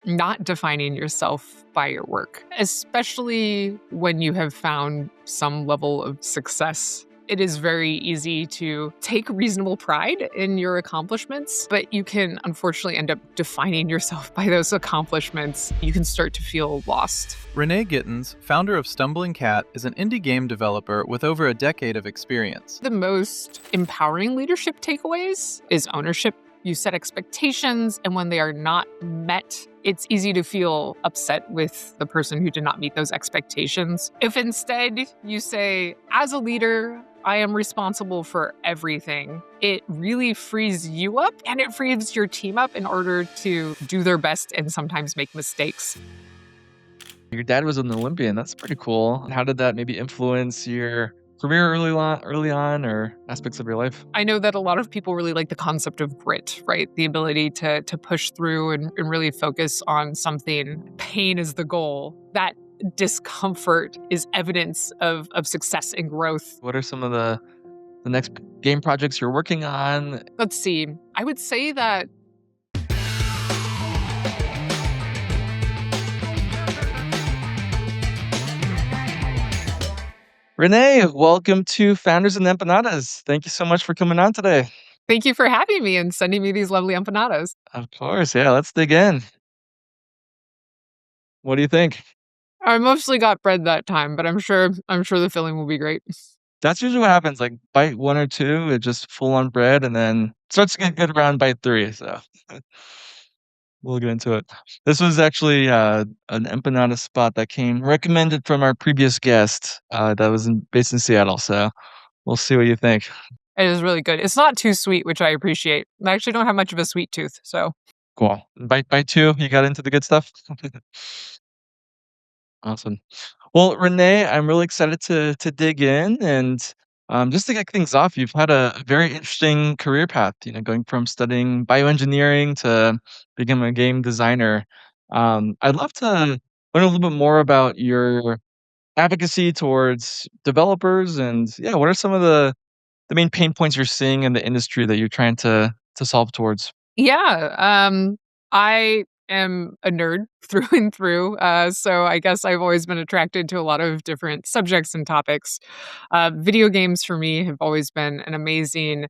not defining yourself by your work, especially when you have found some level of success. It is very easy to take reasonable pride in your accomplishments, but you can unfortunately end up defining yourself by those accomplishments. You can start to feel lost. Renee Gittins, founder of Stumbling Cat, is an indie game developer with over a decade of experience. The most empowering leadership takeaways is ownership. You set expectations, and when they are not met, it's easy to feel upset with the person who did not meet those expectations. If instead you say, as a leader, I am responsible for everything, it really frees you up and it frees your team up in order to do their best and sometimes make mistakes. Your dad was an Olympian. That's pretty cool. How did that maybe influence your career early on, or aspects of your life? I know that a lot of people really like the concept of grit, right? The ability to push through and really focus on something. Pain is the goal. That discomfort is evidence of success and growth. What are some of the next game projects you're working on? Let's see. I would say that Renee, welcome to Founders and Empanadas. Thank you so much for coming on today. thank you for having me and sending me these lovely empanadas. Of course, yeah, let's dig in. What do you think? I mostly got bread that time, but I'm sure the filling will be great. That's usually what happens. Like bite 1 or 2, it just full on bread, and then starts to get good around bite 3. So we'll get into it. This was actually an empanada spot that came recommended from our previous guest that was based in Seattle. So we'll see what you think. It is really good. It's not too sweet, which I appreciate. I actually don't have much of a sweet tooth, so. Cool. Bite 2, you got into the good stuff? Awesome. Well, Renee, I'm really excited to dig in and just to kick things off, you've had a very interesting career path, going from studying bioengineering to becoming a game designer. I'd love to learn a little bit more about your advocacy towards developers and yeah, what are some of the main pain points you're seeing in the industry that you're trying to solve towards? Yeah, I am a nerd through and through, so I guess I've always been attracted to a lot of different subjects and topics. Video games for me have always been an amazing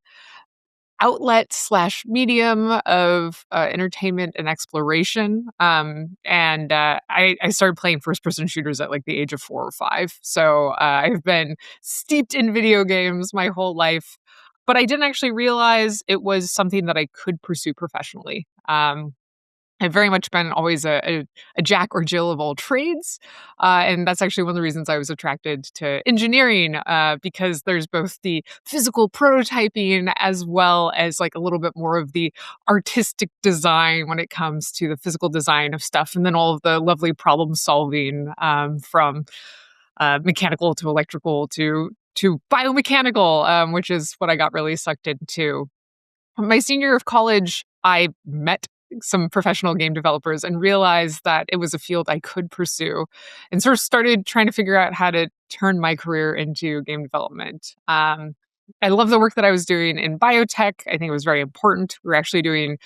outlet slash medium of entertainment and exploration. I started playing first person shooters at like the age of 4 or 5. So I've been steeped in video games my whole life. But I didn't actually realize it was something that I could pursue professionally. I've very much been always a Jack or Jill of all trades. And that's actually one of the reasons I was attracted to engineering, because there's both the physical prototyping as well as like a little bit more of the artistic design when it comes to the physical design of stuff. And then all of the lovely problem solving from mechanical to electrical to biomechanical, which is what I got really sucked into. My senior year of college, I met some professional game developers and realized that it was a field I could pursue and sort of started trying to figure out how to turn my career into game development. I love the work that I was doing in biotech. I think it was very important. We were actually doing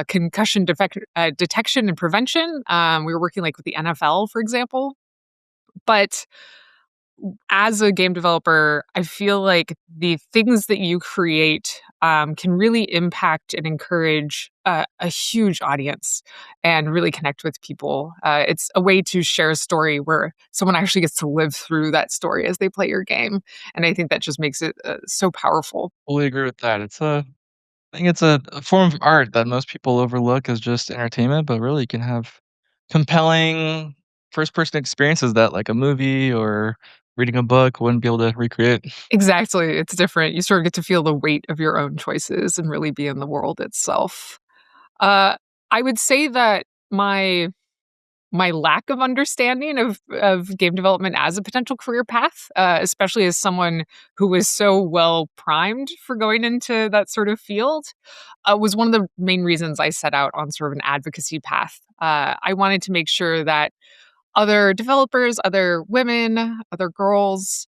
concussion detection and prevention. We were working like with the NFL, for example. But as a game developer, I feel like the things that you create can really impact and encourage a huge audience and really connect with people. It's a way to share a story where someone actually gets to live through that story as they play your game. And I think that just makes it so powerful. Fully agree with that. I think it's a form of art that most people overlook as just entertainment, but really you can have compelling first person experiences that like a movie or reading a book wouldn't be able to recreate. Exactly. It's different. You sort of get to feel the weight of your own choices and really be in the world itself. I would say that my lack of understanding of game development as a potential career path, especially as someone who was so well primed for going into that sort of field, was one of the main reasons I set out on sort of an advocacy path. I wanted to make sure that other developers, other women, other girls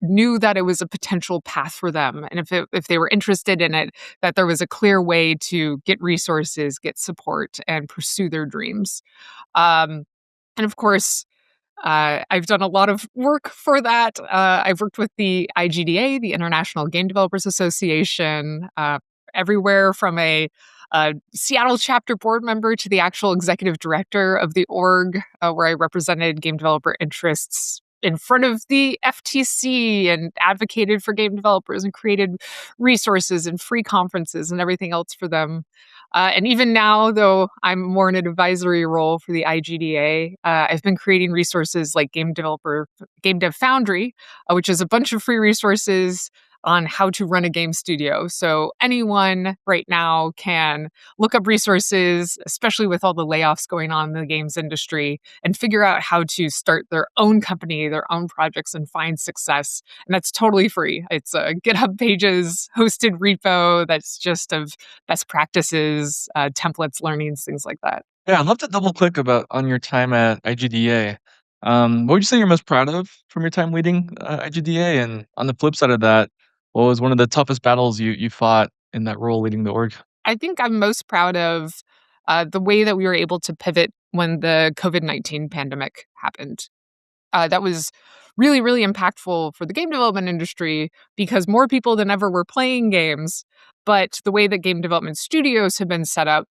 knew that it was a potential path for them, and if they were interested in it, that there was a clear way to get resources, get support, and pursue their dreams. Um, and of course, I've done a lot of work for that. I've worked with the IGDA, the International Game Developers Association, everywhere from a Seattle chapter board member to the actual executive director of the org, where I represented game developer interests in front of the FTC and advocated for game developers and created resources and free conferences and everything else for them. And even now, though I'm more in an advisory role for the IGDA, I've been creating resources like Game Dev Foundry, which is a bunch of free resources on how to run a game studio. So anyone right now can look up resources, especially with all the layoffs going on in the games industry, and figure out how to start their own company, their own projects, and find success. And that's totally free. It's a GitHub pages, hosted repo that's just of best practices, templates, learnings, things like that. Yeah, I'd love to double click about on your time at IGDA. What would you say you're most proud of from your time leading IGDA? And on the flip side of that, what was one of the toughest battles you fought in that role leading the org? I think I'm most proud of the way that we were able to pivot when the COVID-19 pandemic happened. That was really, really impactful for the game development industry because more people than ever were playing games. But the way that game development studios have been set up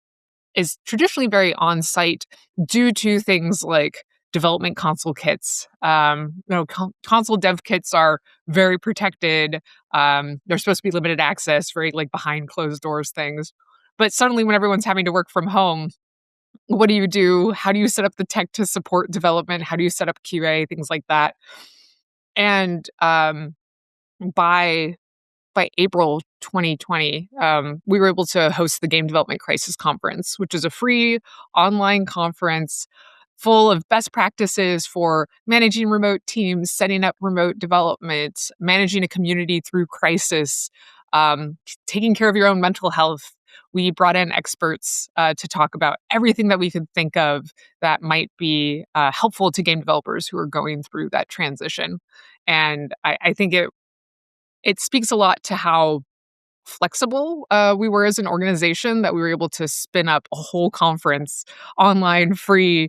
is traditionally very on site due to things like development console kits. Console dev kits are very protected. They're supposed to be limited access, very like behind closed doors things. But suddenly, when everyone's having to work from home, what do you do? How do you set up the tech to support development? How do you set up QA? Things like that. And by April 2020, we were able to host the Game Development Crisis Conference, which is a free online conference full of best practices for managing remote teams, setting up remote development, managing a community through crisis, taking care of your own mental health. We brought in experts to talk about everything that we could think of that might be helpful to game developers who are going through that transition. And I think it speaks a lot to how flexible we were as an organization that we were able to spin up a whole conference online free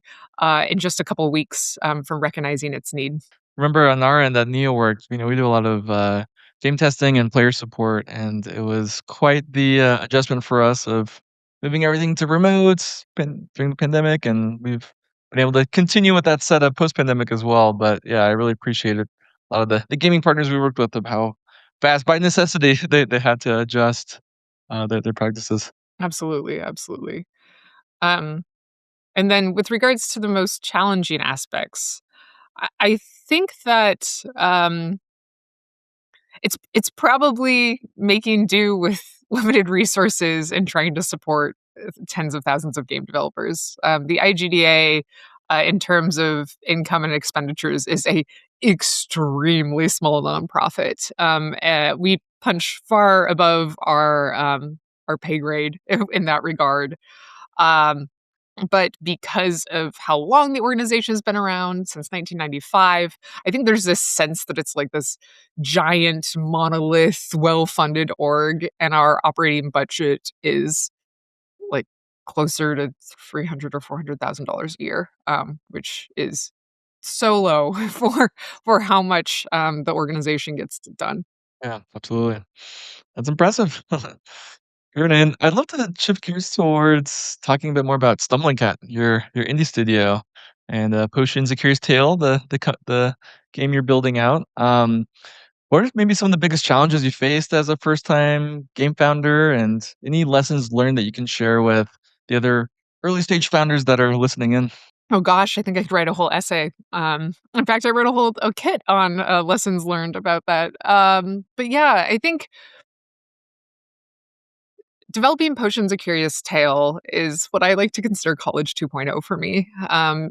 in just a couple of weeks from recognizing its need. Remember on our end at NeoWorks, we do a lot of game testing and player support, and it was quite the adjustment for us of moving everything to remote during the pandemic, and we've been able to continue with that setup post-pandemic as well. But yeah, I really appreciated a lot of the gaming partners we worked with of how fast, by necessity, they had to adjust their practices. Absolutely, absolutely. Um, and then with regards to the most challenging aspects, I think that it's probably making do with limited resources and trying to support tens of thousands of game developers. The IGDA, in terms of income and expenditures, is a extremely small nonprofit. We punch far above our pay grade in that regard. Um, but because of how long the organization has been around, since 1995, I think there's this sense that it's like this giant monolith, well-funded org, and our operating budget is like closer to 300 or $400,000 a year, which is so low for how much the organization gets done. Yeah, absolutely. That's impressive. Great, and I'd love to shift gears towards talking a bit more about Stumbling Cat, your indie studio, and Potions: A Curious Tale, the game you're building out. What are maybe some of the biggest challenges you faced as a first-time game founder, and any lessons learned that you can share with the other early stage founders that are listening in? Oh gosh, I think I could write a whole essay. In fact, I wrote a kit on lessons learned about that. But yeah, I think developing Potions: A Curious Tale is what I like to consider college 2.0 for me.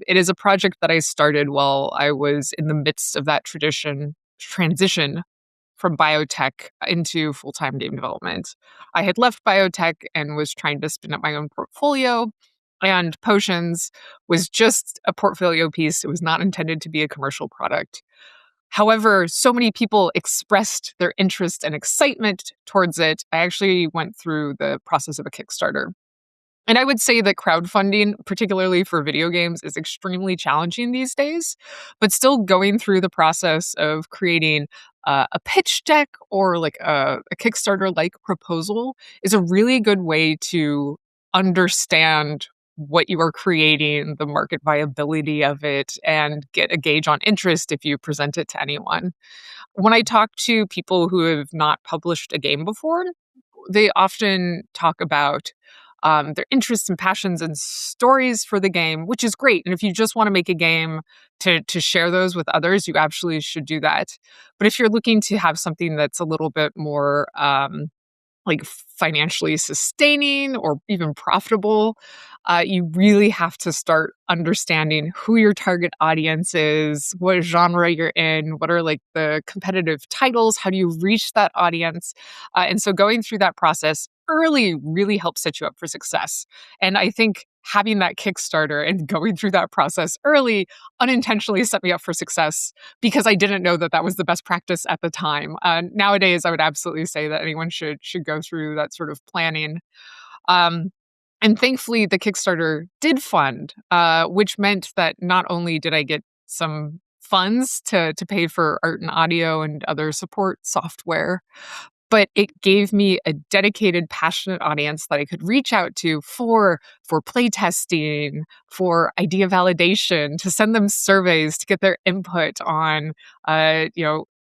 It is a project that I started while I was in the midst of that transition from biotech into full-time game development. I had left biotech and was trying to spin up my own portfolio, and Potions was just a portfolio piece. It was not intended to be a commercial product. However, so many people expressed their interest and excitement towards it. I actually went through the process of a Kickstarter. And I would say that crowdfunding, particularly for video games, is extremely challenging these days. But still going through the process of creating a pitch deck or like a Kickstarter like proposal is a really good way to understand what you are creating, the market viability of it, and get a gauge on interest if you present it to anyone. When I talk to people who have not published a game before, they often talk about their interests and passions and stories for the game, which is great. And if you just want to make a game to share those with others, you absolutely should do that. But if you're looking to have something that's a little bit more like financially sustaining or even profitable, you really have to start understanding who your target audience is, what genre you're in, what are like the competitive titles, how do you reach that audience. And so going through that process early really helps set you up for success. And I think having that Kickstarter and going through that process early unintentionally set me up for success because I didn't know that that was the best practice at the time. Nowadays, I would absolutely say that anyone should go through that sort of planning. Um, and thankfully, the Kickstarter did fund, which meant that not only did I get some funds to pay for art and audio and other support software, but it gave me a dedicated, passionate audience that I could reach out to for play testing, for idea validation, to send them surveys to get their input on,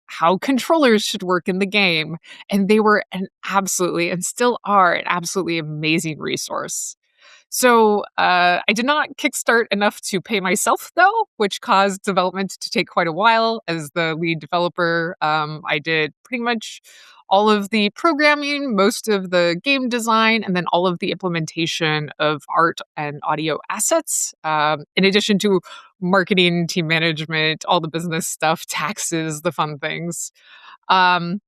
how controllers should work in the game. And they were an absolutely, and still are, an absolutely amazing resource. So I did not kickstart enough to pay myself, though, which caused development to take quite a while. As the lead developer, I did pretty much all of the programming, most of the game design, and then all of the implementation of art and audio assets, in addition to marketing, team management, all the business stuff, taxes, the fun things. Um,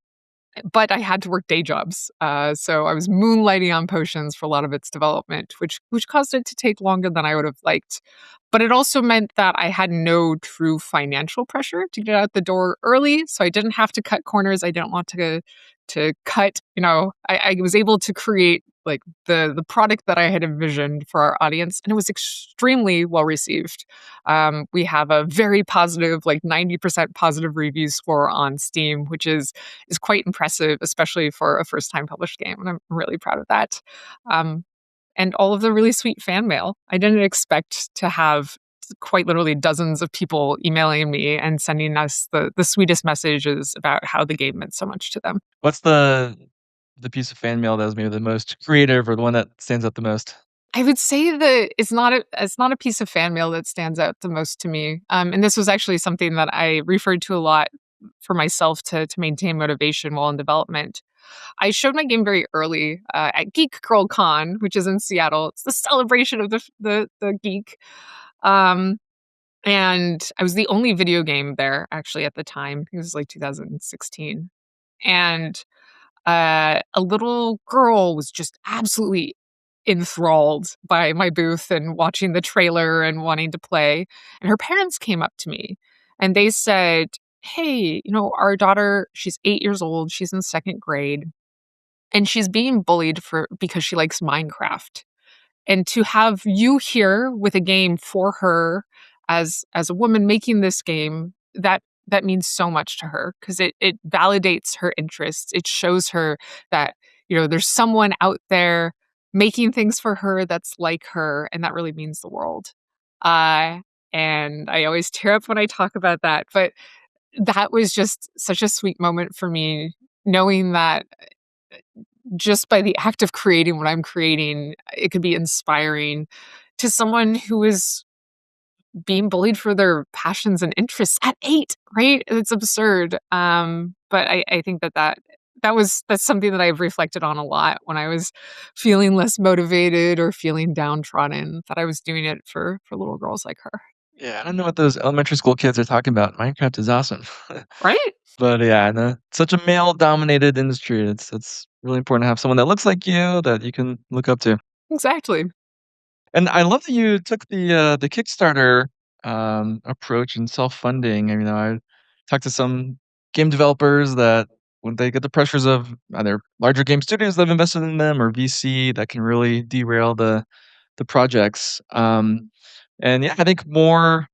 but I had to work day jobs. So I was moonlighting on potions for a lot of its development, which caused it to take longer than I would have liked. But it also meant that I had no true financial pressure to get out the door early, so I didn't have to cut corners. I didn't want to cut. I was able to create like the product that I had envisioned for our audience, and it was extremely well received. We have a very positive, like 90% positive review score on Steam, which is quite impressive, especially for a first time published game. And I'm really proud of that. Um, and all of the really sweet fan mail. I didn't expect to have quite literally dozens of people emailing me and sending us the sweetest messages about how the game meant so much to them. What's the piece of fan mail that was maybe the most creative or the one that stands out the most? I would say that it's not a piece of fan mail that stands out the most to me. And this was actually something that I referred to a lot for myself to maintain motivation while in development. I showed my game very early at Geek Girl Con, which is in Seattle. It's the celebration of the geek. Um, and I was the only video game there actually at the time. It was like 2016. And a little girl was just absolutely enthralled by my booth and watching the trailer and wanting to play. And her parents came up to me and they said, "Hey, our daughter, she's 8 years old. She's in second grade and she's being bullied because she likes Minecraft. And to have you here with a game for her as a woman making this game, that means so much to her because it validates her interests. It shows her that, there's someone out there making things for her that's like her, and that really means the world." Uh, and I always tear up when I talk about that, but that was just such a sweet moment for me, knowing that just by the act of creating what I'm creating, it could be inspiring to someone who is being bullied for their passions and interests at 8, right? It's absurd. But I think that's something that I've reflected on a lot when I was feeling less motivated or feeling downtrodden, that I was doing it for little girls like her. Yeah, I don't know what those elementary school kids are talking about. Minecraft is awesome. Right? But yeah, no, such a male-dominated industry. It's really important to have someone that looks like you that you can look up to. Exactly. And I love that you took the Kickstarter approach and self-funding. I mean, talk to some game developers that when they get the pressures of either larger game studios that have invested in them or VC, that can really derail the projects. And yeah, I think more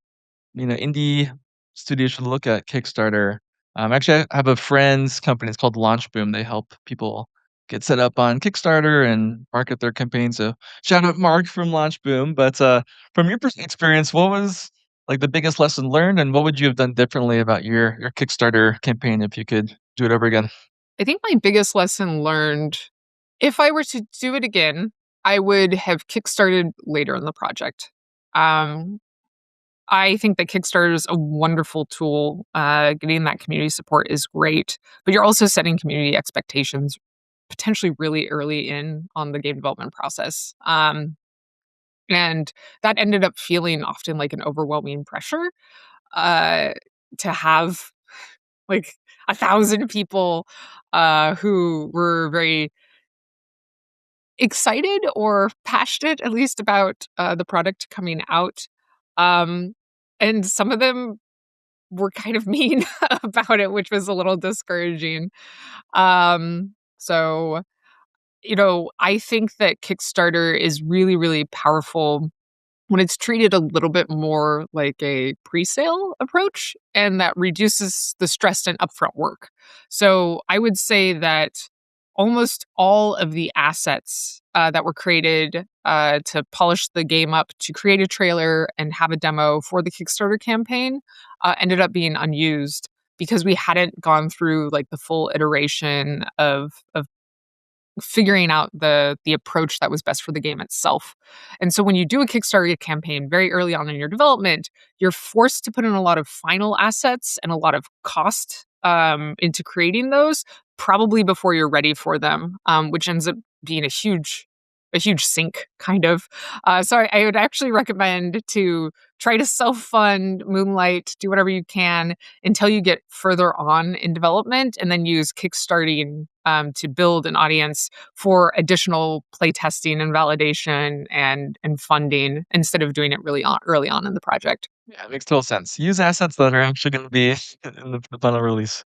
indie studios should look at Kickstarter. Actually, I have a friend's company. It's called Launch Boom. They help people get set up on Kickstarter and market their campaign. So shout out Mark from Launch Boom. But from your experience, what was like the biggest lesson learned, and what would you have done differently about your Kickstarter campaign if you could do it over again? I think my biggest lesson learned, if I were to do it again, I would have kickstarted later in the project. Um, I think that Kickstarter is a wonderful tool. Getting that community support is great, but you're also setting community expectations potentially really early in on the game development process. And that ended up feeling often like an overwhelming pressure uh, to have like 1,000 people who were very excited or passionate, at least, about the product coming out. Um, and some of them were kind of mean about it, which was a little discouraging. So, I think that Kickstarter is really, really powerful when it's treated a little bit more like a pre-sale approach, and that reduces the stress and upfront work. So I would say that almost all of the assets that were created to polish the game up, to create a trailer and have a demo for the Kickstarter campaign, ended up being unused because we hadn't gone through like the full iteration of figuring out the approach that was best for the game itself. And so when you do a Kickstarter campaign very early on in your development, you're forced to put in a lot of final assets and a lot of cost into creating those, probably before you're ready for them, which ends up being a huge sink kind of. So I would actually recommend to try to self-fund Moonlight, do whatever you can until you get further on in development, and then use Kickstarting to build an audience for additional playtesting and validation and funding instead of doing it really early on in the project. Yeah, it makes total sense. Use assets that are actually going to be in the final release.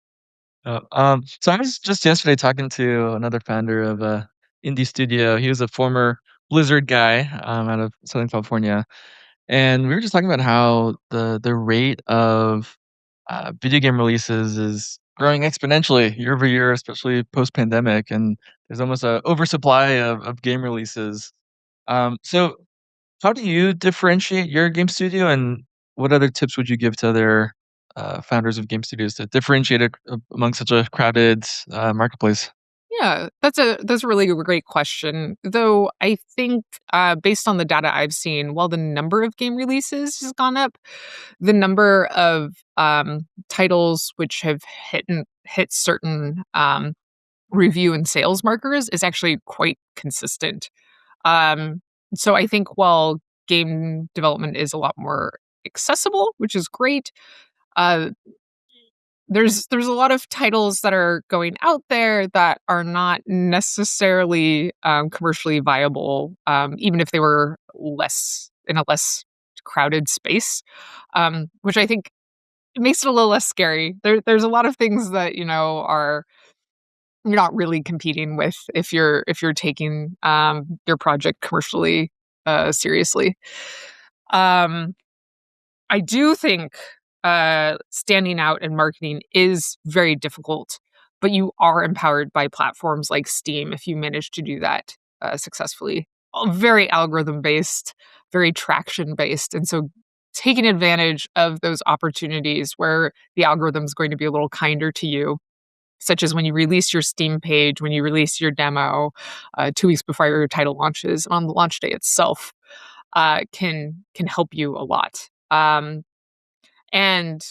So I was just yesterday talking to another founder of a indie studio. He was a former Blizzard guy out of Southern California, and we were just talking about how the rate of video game releases is growing exponentially year over year, especially post pandemic, and there's almost a oversupply of game releases. So how do you differentiate your game studio, and what other tips would you give to other founders of game studios to differentiate it among such a crowded marketplace? Yeah, that's a really great question. Though I think, based on the data I've seen, while the number of game releases has gone up, the number of titles which have hit certain review and sales markers is actually quite consistent. Um, so I think while game development is a lot more accessible, which is great, uh, there's a lot of titles that are going out there that are not necessarily commercially viable, even if they were less in a less crowded space, which I think makes it a little less scary. There's a lot of things that are you're not really competing with if you're taking your project commercially seriously. Um, I do think standing out and marketing is very difficult, but you are empowered by platforms like Steam if you manage to do that successfully. Very algorithm based, very traction based. And so taking advantage of those opportunities where the algorithm is going to be a little kinder to you, such as when you release your Steam page, when you release your demo 2 weeks before your title launches, and on the launch day itself, can help you a lot. And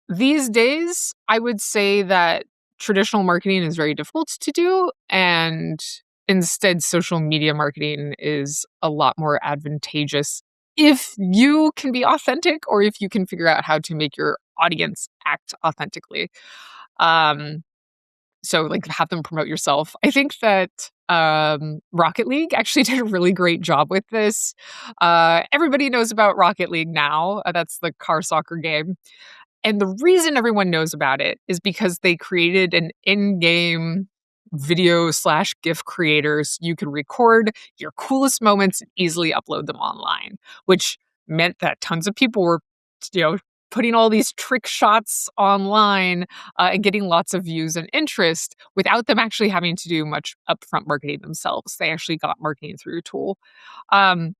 these days, I would say that traditional marketing is very difficult to do, and instead, social media marketing is a lot more advantageous if you can be authentic or if you can figure out how to make your audience act authentically. Um, so, like, have them promote yourself. I think that Rocket League actually did a really great job with this. Everybody knows about Rocket League now. That's the car soccer game. And the reason everyone knows about it is because they created an in-game video slash GIF creators. You can record your coolest moments and easily upload them online, which meant that tons of people were, you know, putting all these trick shots online and getting lots of views and interest without them actually having to do much upfront marketing themselves. They actually got marketing through a tool. Um,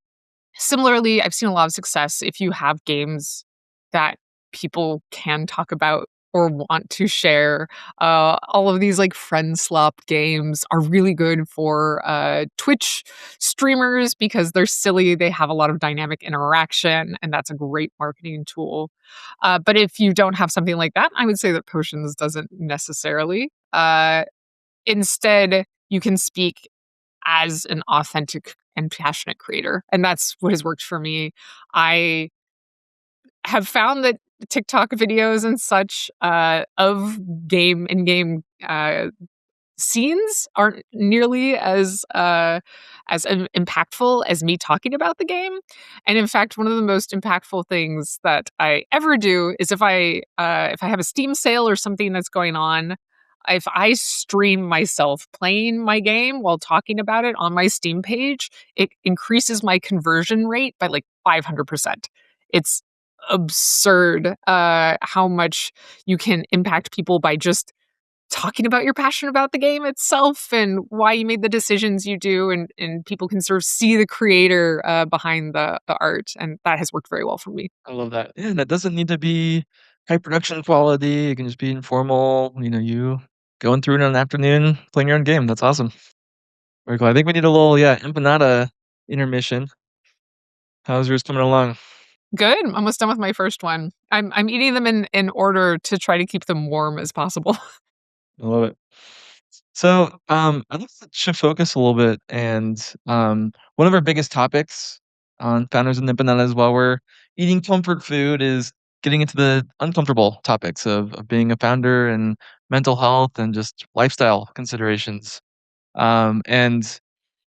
Similarly, I've seen a lot of success if you have games that people can talk about or want to share. All of these like friend slop games are really good for Twitch streamers because they're silly. They have a lot of dynamic interaction, and that's a great marketing tool. But if you don't have something like that, I would say that Potions doesn't necessarily. Instead, you can speak as an authentic and passionate creator, and that's what has worked for me. I have found that TikTok videos and such, of game scenes aren't nearly as impactful as me talking about the game. And in fact, one of the most impactful things that I ever do is if I have a Steam sale or something that's going on, if I stream myself playing my game while talking about it on my Steam page, it increases my conversion rate by like 500%. It's absurd how much you can impact people by just talking about your passion about the game itself and why you made the decisions you do, and people can sort of see the creator behind the art, and that has worked very well for me. I love that. Yeah, and it doesn't need to be high production quality. It can just be informal, you going through in an afternoon playing your own game. That's awesome. Very cool. I think we need a little, yeah, empanada intermission. How's yours coming along? Good. I'm almost done with my first one. I'm eating them in order to try to keep them warm as possible. I love it. So, I'd like to shift focus a little bit, and one of our biggest topics on Founders and Empanadas while we're eating comfort food is getting into the uncomfortable topics of being a founder and mental health and just lifestyle considerations. And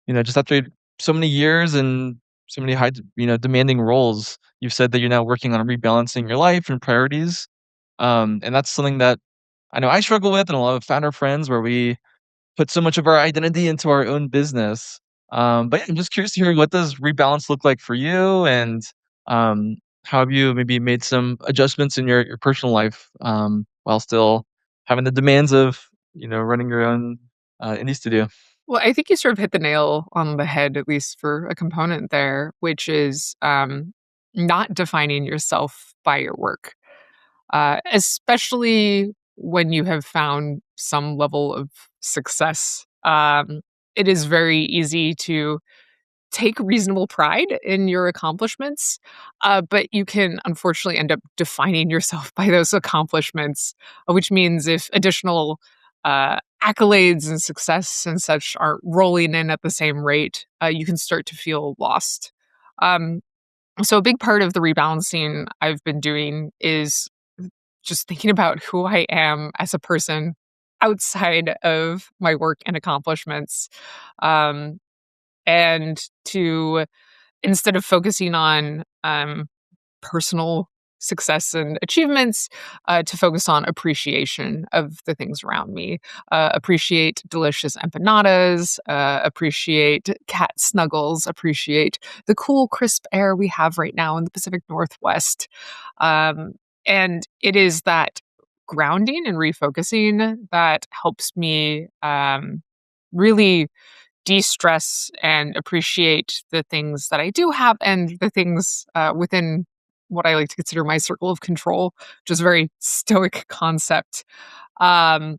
just after so many years and so many demanding roles, you've said that you're now working on rebalancing your life and priorities. And that's something that I know I struggle with, and a lot of founder friends where we put so much of our identity into our own business. But yeah, I'm just curious to hear, what does rebalance look like for you, and um, how have you maybe made some adjustments in your personal life while still having the demands of running your own indie studio? Well, I think you sort of hit the nail on the head, at least for a component there, which is not defining yourself by your work, especially when you have found some level of success. It is very easy to take reasonable pride in your accomplishments, but you can unfortunately end up defining yourself by those accomplishments, which means if additional accolades and success and such aren't rolling in at the same rate, you can start to feel lost. Um, so, a big part of the rebalancing I've been doing is just thinking about who I am as a person outside of my work and accomplishments. Um, and to instead of focusing on personal success and achievements, to focus on appreciation of the things around me. Appreciate delicious empanadas, appreciate cat snuggles, appreciate the cool, crisp air we have right now in the Pacific Northwest. Um, and it is that grounding and refocusing that helps me really de-stress and appreciate the things that I do have and the things within what I like to consider my circle of control, which is a very stoic concept. Um,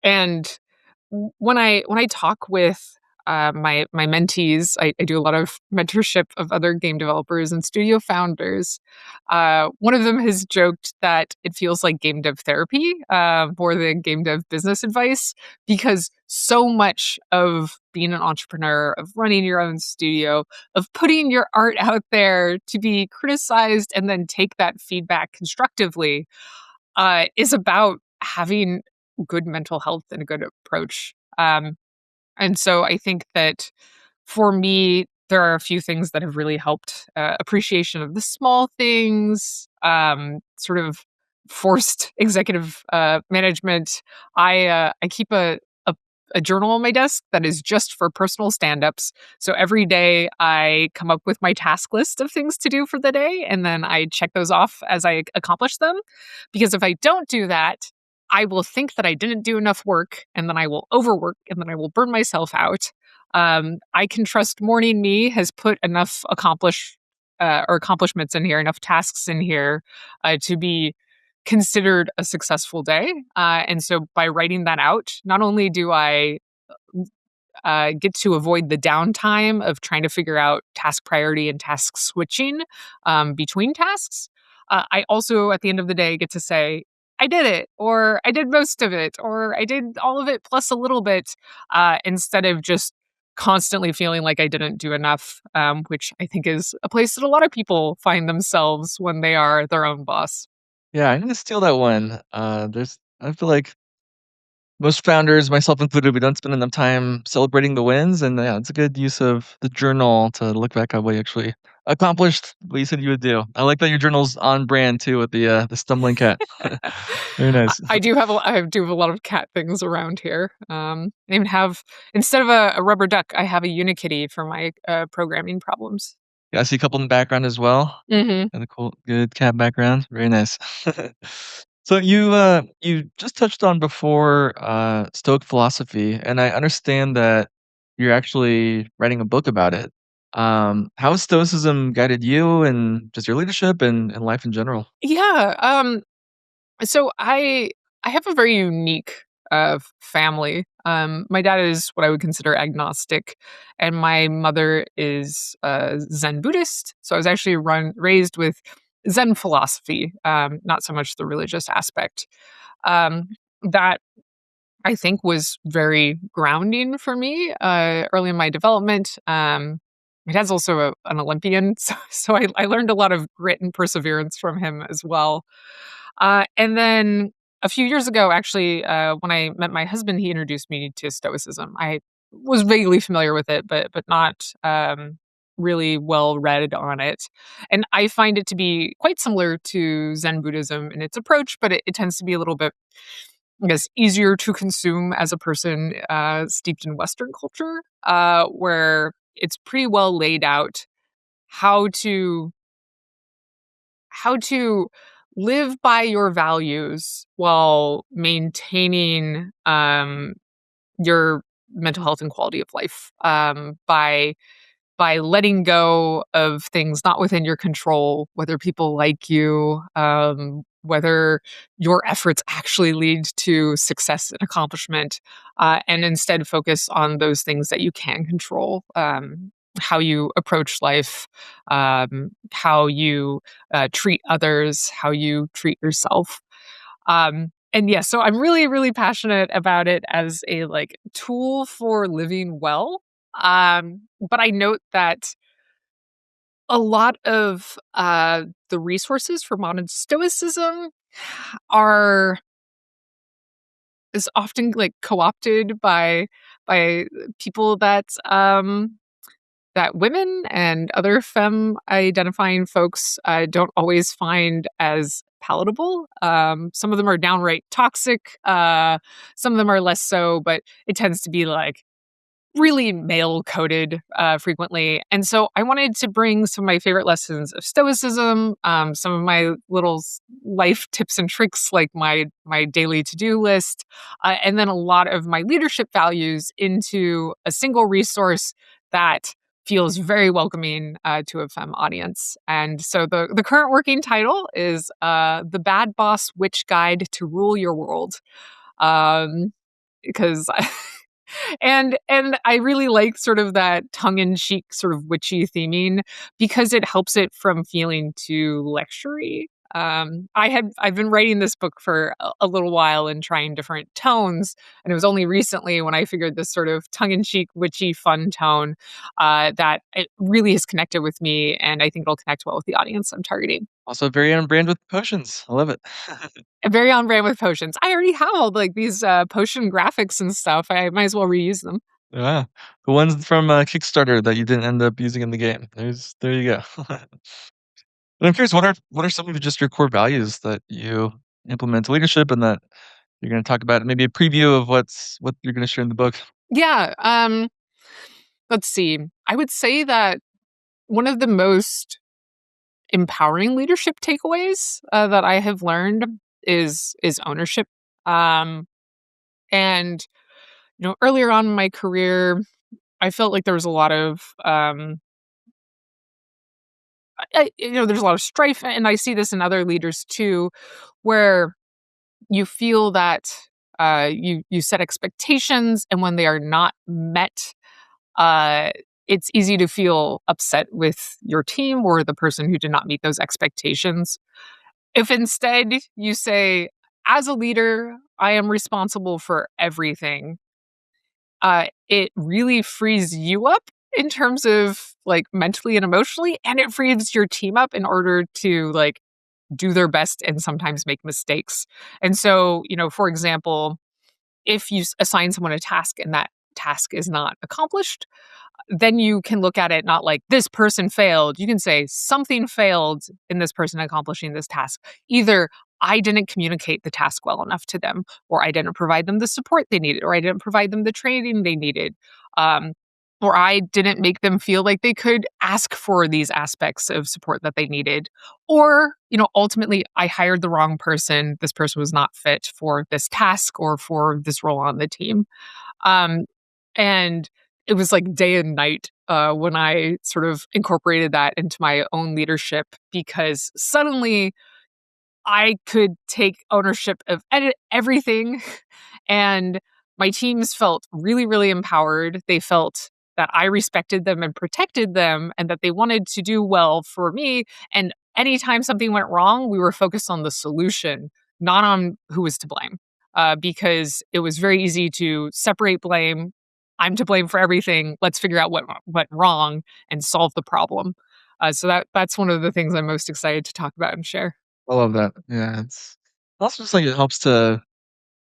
and when I talk with my mentees, I do a lot of mentorship of other game developers and studio founders. One of them has joked that it feels like game dev therapy more than game dev business advice, because so much of being an entrepreneur, of running your own studio, of putting your art out there to be criticized and then take that feedback constructively, is about having good mental health and a good approach. And so I think that for me, there are a few things that have really helped: appreciation of the small things, sort of forced executive management, I keep a a journal on my desk that is just for personal stand-ups. So every day I come up with my task list of things to do for the day, and then I check those off as I accomplish them. Because if I don't do that, I will think that I didn't do enough work, and then I will overwork, and then I will burn myself out. I can trust morning me has put enough or accomplishments in here, enough tasks in here to be considered a successful day. And so by writing that out, not only do I get to avoid the downtime of trying to figure out task priority and task switching between tasks, I also, at the end of the day, get to say, I did it, or I did most of it, or I did all of it plus a little bit, instead of just constantly feeling like I didn't do enough, which I think is a place that a lot of people find themselves when they are their own boss. Yeah, I'm gonna steal that one. There's I feel like most founders, myself included, we don't spend enough time celebrating the wins, and yeah, it's a good use of the journal to look back at what you actually accomplished, what you said you would do. I like that your journal's on brand too with the stumbling cat. Very nice. I do have a lot of cat things around here. I even have, instead of a rubber duck, I have a unikitty for my programming problems. Yeah, I see a couple in the background as well. Hmm. And a cool, good cat background. Very nice. So you just touched on before Stoic philosophy, and I understand that you're actually writing a book about it. How has Stoicism guided you and just your leadership and life in general? Yeah. So I have a very unique family. My dad is what I would consider agnostic, and my mother is Zen Buddhist. So I was actually raised with Zen philosophy, not so much the religious aspect. That I think was very grounding for me early in my development. My dad's also an Olympian, so I learned a lot of grit and perseverance from him as well. And then a few years ago, actually, when I met my husband, he introduced me to Stoicism. I was vaguely familiar with it, but not really well read on it. And I find it to be quite similar to Zen Buddhism in its approach, but it tends to be a little bit, I guess, easier to consume as a person steeped in Western culture, where it's pretty well laid out how to how to live by your values while maintaining your mental health and quality of life, by letting go of things not within your control, whether people like you, whether your efforts actually lead to success and accomplishment, and instead focus on those things that you can control. How you approach life, how you treat others, how you treat yourself. And yes, so I'm really, really passionate about it as a like tool for living well. But I note that a lot of the resources for modern stoicism are is often like co-opted by people that women and other femme identifying folks don't always find as palatable. Some of them are downright toxic. Some of them are less so, but it tends to be like really male coded frequently. And so I wanted to bring some of my favorite lessons of stoicism, some of my little life tips and tricks, like my daily to do list, and then a lot of my leadership values into a single resource that feels very welcoming to a femme audience. And so the current working title is The Bad Boss Witch Guide to Rule Your World. Because and I really like sort of that tongue-in-cheek sort of witchy theming because it helps it from feeling too lectury. I've been writing this book for a little while and trying different tones, and it was only recently when I figured this sort of tongue-in-cheek, witchy, fun tone that it really has connected with me, and I think it'll connect well with the audience I'm targeting. Also very on brand with potions. I love it. Very on brand with potions. I already have all like these potion graphics and stuff. I might as well reuse them. Yeah. The ones from Kickstarter that you didn't end up using in the game. There you go. And I'm curious, what are some of just your core values that you implement leadership, and that you're going to talk about maybe a preview of what you're going to share in the book. Yeah. Let's see. I would say that one of the most empowering leadership takeaways that I have learned is ownership. Um, and earlier on in my career, I felt like there was a lot of there's a lot of strife, and I see this in other leaders too, where you feel that you set expectations, and when they are not met, uh, it's easy to feel upset with your team or the person who did not meet those expectations. If instead you say, as a leader, I am responsible for everything, it really frees you up in terms of like mentally and emotionally, and it frees your team up in order to like do their best and sometimes make mistakes. And so, for example, if you assign someone a task and that task is not accomplished, then you can look at it not like this person failed. You can say something failed in this person accomplishing this task. Either I didn't communicate the task well enough to them, or I didn't provide them the support they needed, or I didn't provide them the training they needed, um, or I didn't make them feel like they could ask for these aspects of support that they needed. Or, ultimately, I hired the wrong person. This person was not fit for this task or for this role on the team. Um, and it was like day and night when I sort of incorporated that into my own leadership, because suddenly I could take ownership of everything. And my teams felt really, really empowered. They felt that I respected them and protected them, and that they wanted to do well for me. And anytime something went wrong, we were focused on the solution, not on who was to blame. Because it was very easy to separate blame. I'm to blame for everything. Let's figure out what went wrong and solve the problem. So that's one of the things I'm most excited to talk about and share. I love that. Yeah, it's also just like it helps to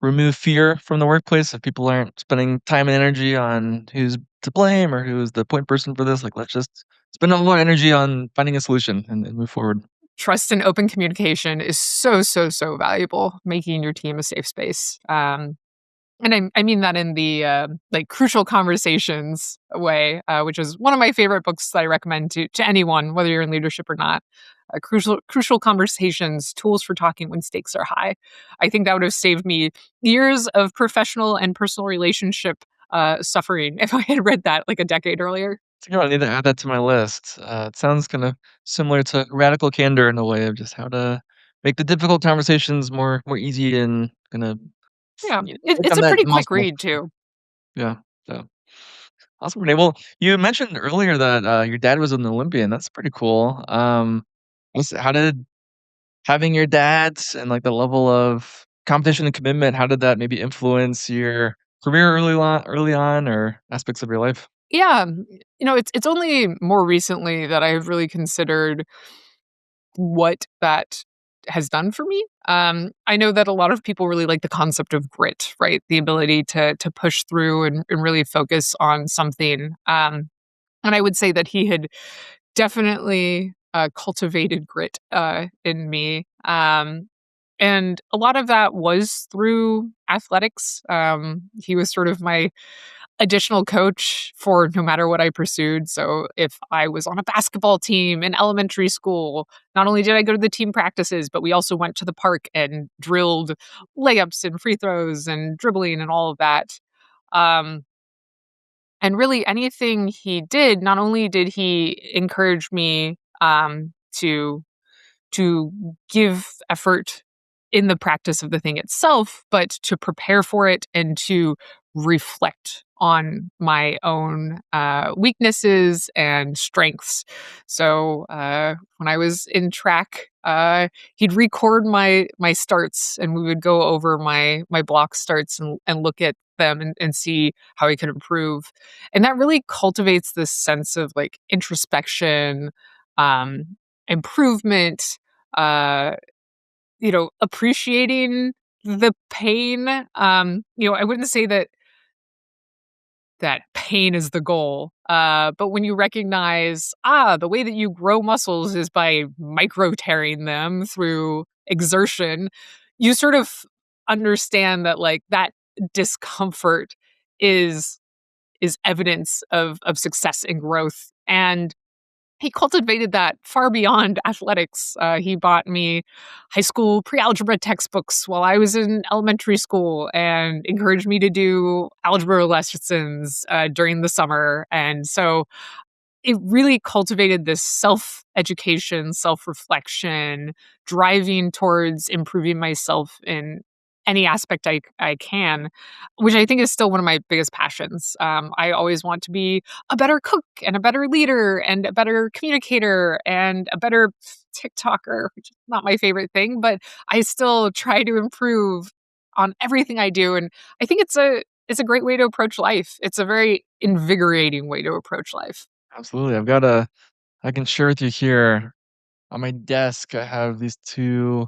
remove fear from the workplace if people aren't spending time and energy on who's to blame or who's the point person for this. Like, let's just spend all our energy on finding a solution and move forward. Trust and open communication is so, so, so valuable, making your team a safe space. And I mean that in the like crucial conversations way, which is one of my favorite books that I recommend to anyone, whether you're in leadership or not. Crucial conversations, tools for talking when stakes are high. I think that would have saved me years of professional and personal relationship suffering if I had read that like a decade earlier. I think I need to add that to my list. It sounds kind of similar to radical candor in a way of just how to make the difficult conversations more easy and kind of Yeah, work it's on a that pretty quick muscle. read too. Yeah. So awesome, Renee. Well, you mentioned earlier that your dad was an Olympian. That's pretty cool. How did having your dads and like the level of competition and commitment, how did that maybe influence your career early on or aspects of your life? Yeah, it's only more recently that I've really considered what that has done for me. I know that a lot of people really like the concept of grit, right? The ability to push through and really focus on something. And I would say that he had definitely cultivated grit in me. And a lot of that was through athletics. He was sort of my additional coach for no matter what I pursued. So if I was on a basketball team in elementary school, not only did I go to the team practices, but we also went to the park and drilled layups and free throws and dribbling and all of that. Um, and really, anything he did, not only did he encourage me to give effort in the practice of the thing itself, but to prepare for it and to reflect on my own weaknesses and strengths. So when I was in track, he'd record my starts, and we would go over my block starts and look at them and see how he could improve. And that really cultivates this sense of like introspection, um, improvement, uh, appreciating the pain. I wouldn't say that pain is the goal. But when you recognize, the way that you grow muscles is by micro tearing them through exertion, you sort of understand that like that discomfort is evidence of success and growth. And he cultivated that far beyond athletics. He bought me high school pre-algebra textbooks while I was in elementary school and encouraged me to do algebra lessons during the summer. And so it really cultivated this self-education, self-reflection, driving towards improving myself in any aspect I can, which I think is still one of my biggest passions. I always want to be a better cook and a better leader and a better communicator and a better TikToker, which is not my favorite thing, but I still try to improve on everything I do. And I think it's a great way to approach life. It's a very invigorating way to approach life. Absolutely. I can share with you here on my desk, I have these 2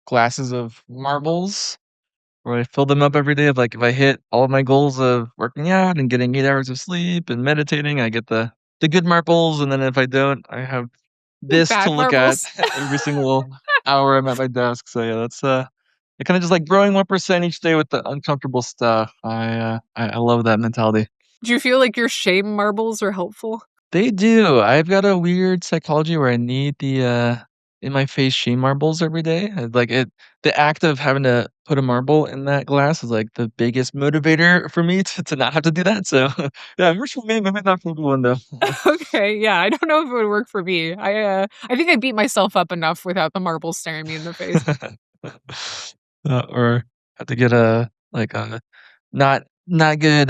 glasses of marbles where I fill them up every day of, like, if I hit all of my goals of working out and getting 8 hours of sleep and meditating, I get the good marbles, and then if I don't, I have this to Bad look at marbles. every single hour I'm at my desk. So, yeah, that's, it kinda just like growing 1% each day with the uncomfortable stuff. I love that mentality. Do you feel like your shame marbles are helpful? They do. I've got a weird psychology where I need in my face shea marbles every day. Like the act of having to put a marble in that glass is like the biggest motivator for me to not have to do that. So yeah, it works for me, maybe not for everyone though. Okay, yeah, I don't know if it would work for me. I think I beat myself up enough without the marbles staring me in the face. Or have to get a like a not good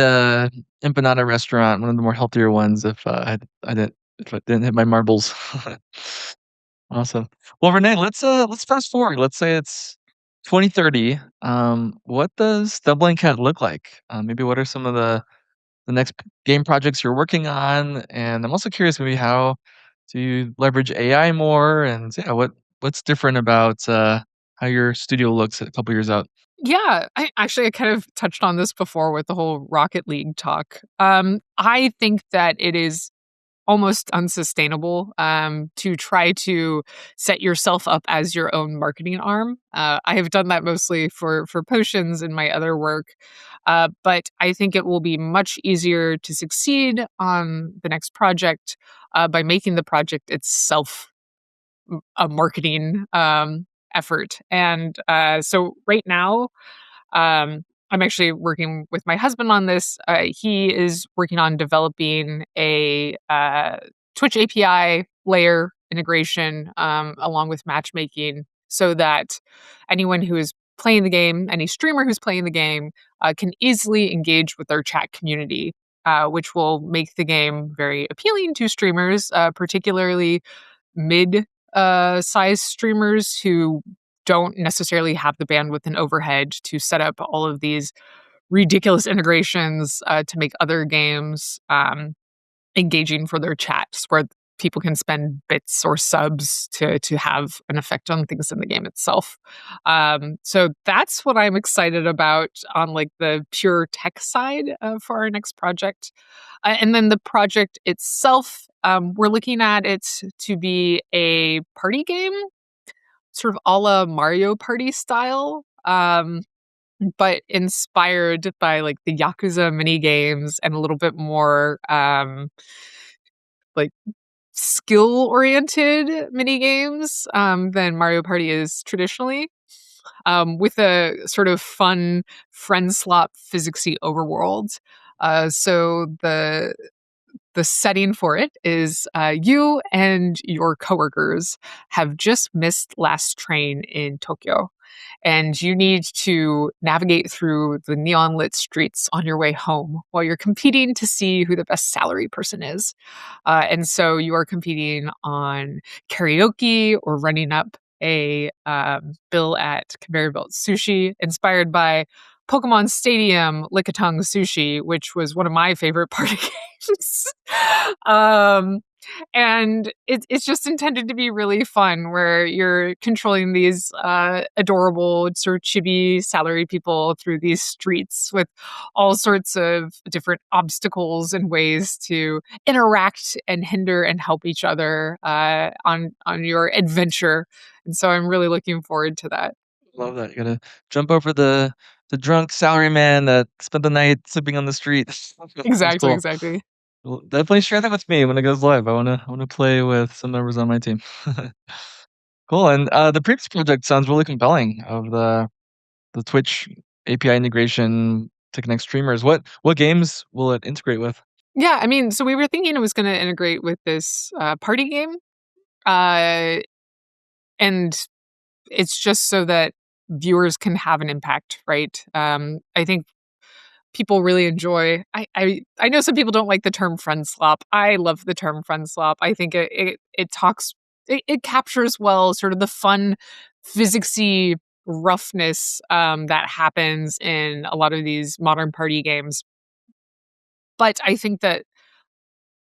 empanada restaurant, one of the more healthier ones if I didn't if I didn't hit my marbles. Awesome. Well, Renee, let's fast forward. Let's say it's 2030. What does Stumbling Cat look like? Maybe what are some of the next game projects you're working on? And I'm also curious, maybe how do you leverage AI more? And yeah, what's different about how your studio looks a couple years out? Yeah, I kind of touched on this before with the whole Rocket League talk. I think that it is almost unsustainable to try to set yourself up as your own marketing arm. I have done that mostly for potions and my other work, but I think it will be much easier to succeed on the next project by making the project itself a marketing effort. And so right now, I'm actually working with my husband on this. He is working on developing a Twitch API layer integration along with matchmaking so that anyone who is playing the game, any streamer who's playing the game, can easily engage with their chat community, which will make the game very appealing to streamers, particularly mid size streamers who don't necessarily have the bandwidth and overhead to set up all of these ridiculous integrations to make other games engaging for their chats, where people can spend bits or subs to have an effect on things in the game itself. So that's what I'm excited about on like the pure tech side for our next project. And then the project itself, we're looking at it to be a party game, sort of a la Mario Party style. But inspired by like the Yakuza mini games and a little bit more like skill oriented mini games than Mario Party is traditionally, with a sort of fun friend slot physicsy overworld. So the setting for it is you and your coworkers have just missed last train in Tokyo, and you need to navigate through the neon lit streets on your way home while you're competing to see who the best salary person is. And so you are competing on karaoke or running up a bill at conveyor belt sushi inspired by Pokemon Stadium Lickitung Sushi, which was one of my favorite party games. um, and it's just intended to be really fun, where you're controlling these adorable sort of chibi salary people through these streets with all sorts of different obstacles and ways to interact and hinder and help each other on your adventure. And so I'm really looking forward to that. Love that. You gotta jump over the drunk salaryman that spent the night sleeping on the street. That's Exactly, cool. exactly. Well, definitely share that with me when it goes live. I wanna play with some members on my team. Cool, and, the previous project sounds really compelling of the Twitch API integration to connect streamers. What games will it integrate with? Yeah, I mean, so we were thinking it was gonna integrate with this, party game, uh, and it's just so that viewers can have an impact, right? I think people really enjoy I know some people don't like the term friend slop. I love the term friend slop. I think it talks it captures well sort of the fun physicsy roughness that happens in a lot of these modern party games. But I think that,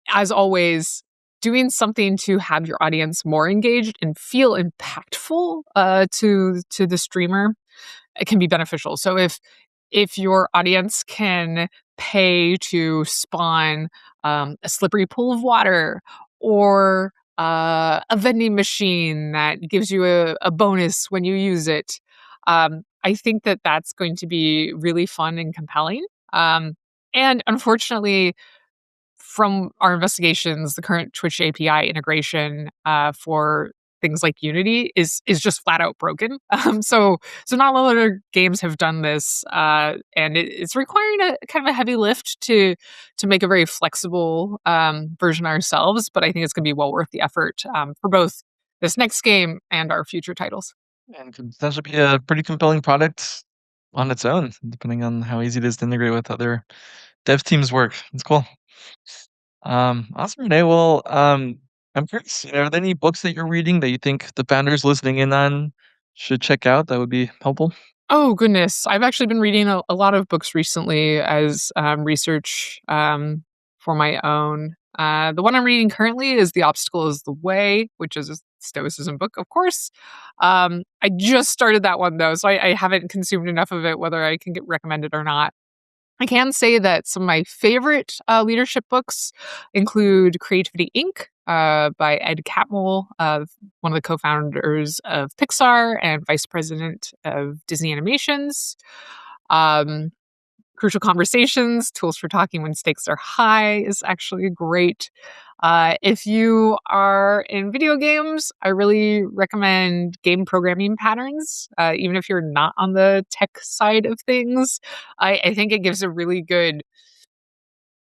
as always, doing something to have your audience more engaged and feel impactful to the streamer, it can be beneficial. So if your audience can pay to spawn a slippery pool of water, or a vending machine that gives you a bonus when you use it, I think that that's going to be really fun and compelling. And unfortunately, from our investigations, the current Twitch API integration for things like Unity is just flat out broken. So not a lot of other games have done this, and it's requiring a kind of a heavy lift to make a very flexible version ourselves. But I think it's going to be well worth the effort for both this next game and our future titles. And could potentially be a pretty compelling product on its own, depending on how easy it is to integrate with other dev teams' work. It's cool. Awesome, Renee. Well, I'm curious, are there any books that you're reading that you think the founders listening in on should check out that would be helpful? Oh goodness, I've actually been reading a lot of books recently as research for my own. The one I'm reading currently is "The Obstacle Is the Way," which is a Stoicism book, of course. I just started that one though, so I haven't consumed enough of it, whether I can get recommended or not. I can say that some of my favorite leadership books include Creativity Inc. By Ed Catmull, one of the co-founders of Pixar and vice president of Disney Animations. Um, Crucial Conversations, Tools for Talking When Stakes Are High is actually great. If you are in video games, I really recommend Game Programming Patterns, even if you're not on the tech side of things. I think it gives a really good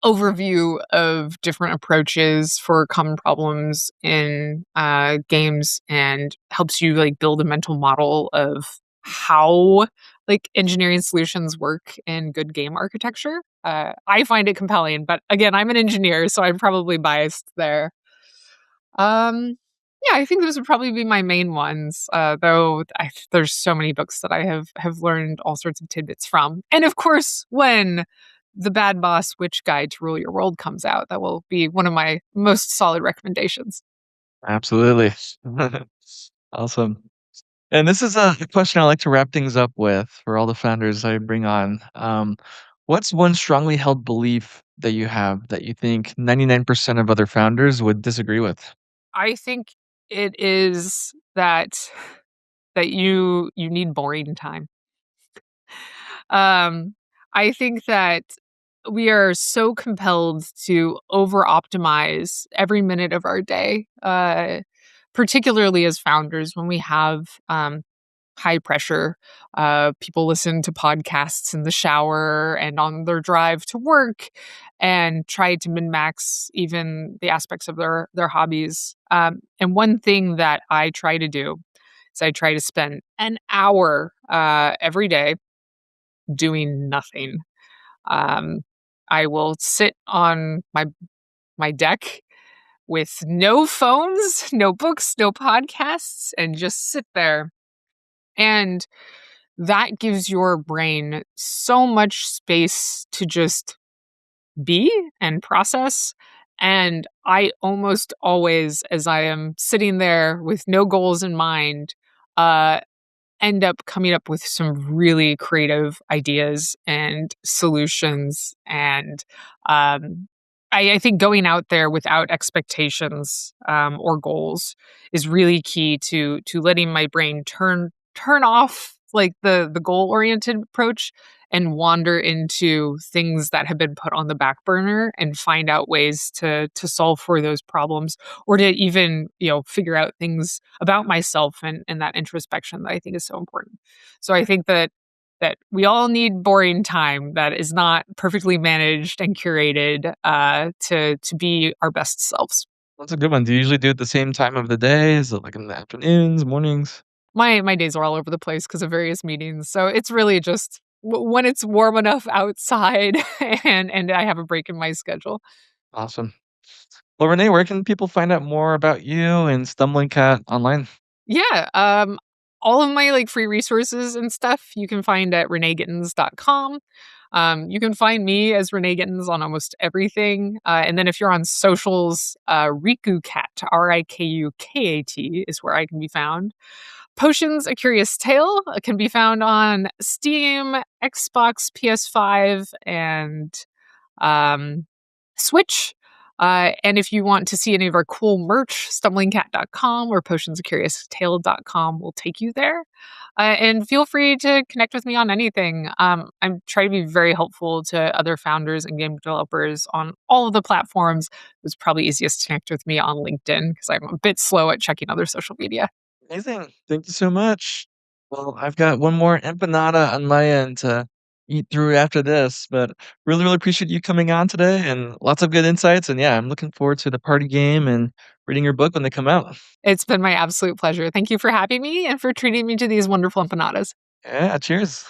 overview of different approaches for common problems in games, and helps you like build a mental model of how like engineering solutions work in good game architecture. I find it compelling, but again, I'm an engineer, so I'm probably biased there. um yeah, I think those would probably be my main ones, though there's so many books that I have learned all sorts of tidbits from. And of course, when The Bad Boss Witch Guide to Rule Your World comes out, that will be one of my most solid recommendations. Absolutely. Awesome. And this is a question I like to wrap things up with for all the founders I bring on. What's one strongly held belief that you have that you think 99% of other founders would disagree with? I think it is that you need boring time. Um, I think that we are so compelled to over optimize every minute of our day, particularly as founders when we have high pressure. People listen to podcasts in the shower and on their drive to work, and try to min max even the aspects of their hobbies. And one thing that I try to do is I try to spend an hour every day doing nothing. Um, I will sit on my deck with no phones, no books, no podcasts, and just sit there. And that gives your brain so much space to just be and process. And I almost always, as I am sitting there with no goals in mind, uh, end up coming up with some really creative ideas and solutions. And I think going out there without expectations or goals is really key to letting my brain turn off like the goal-oriented approach and wander into things that have been put on the back burner and find out ways to solve for those problems or to even, figure out things about myself and that introspection that I think is so important. So I think that we all need boring time that is not perfectly managed and curated to be our best selves. That's a good one. Do you usually do it the same time of the day? Is it like in the afternoons, mornings? My days are all over the place because of various meetings, so it's really just when it's warm enough outside and I have a break in my schedule. Awesome. Well, Renee, where can people find out more about you and Stumbling Cat online? Yeah, all of my, like, free resources and stuff you can find at reneegittins.com. You can find me as Renee Gittins on almost everything, and then if you're on socials, RikuKat, Rikukat is where I can be found. Potions: A Curious Tale can be found on Steam, Xbox, PS5, and um, Switch. And if you want to see any of our cool merch, stumblingcat.com or potionsofcurioustale.com will take you there. And feel free to connect with me on anything. I'm trying to be very helpful to other founders and game developers on all of the platforms. It's probably easiest to connect with me on LinkedIn because I'm a bit slow at checking other social media. Amazing. Thank you so much. Well, I've got one more empanada on my end to eat through after this, but really, really appreciate you coming on today and lots of good insights. And yeah, I'm looking forward to the party game and reading your book when they come out. It's been my absolute pleasure. Thank you for having me and for treating me to these wonderful empanadas. Yeah, cheers.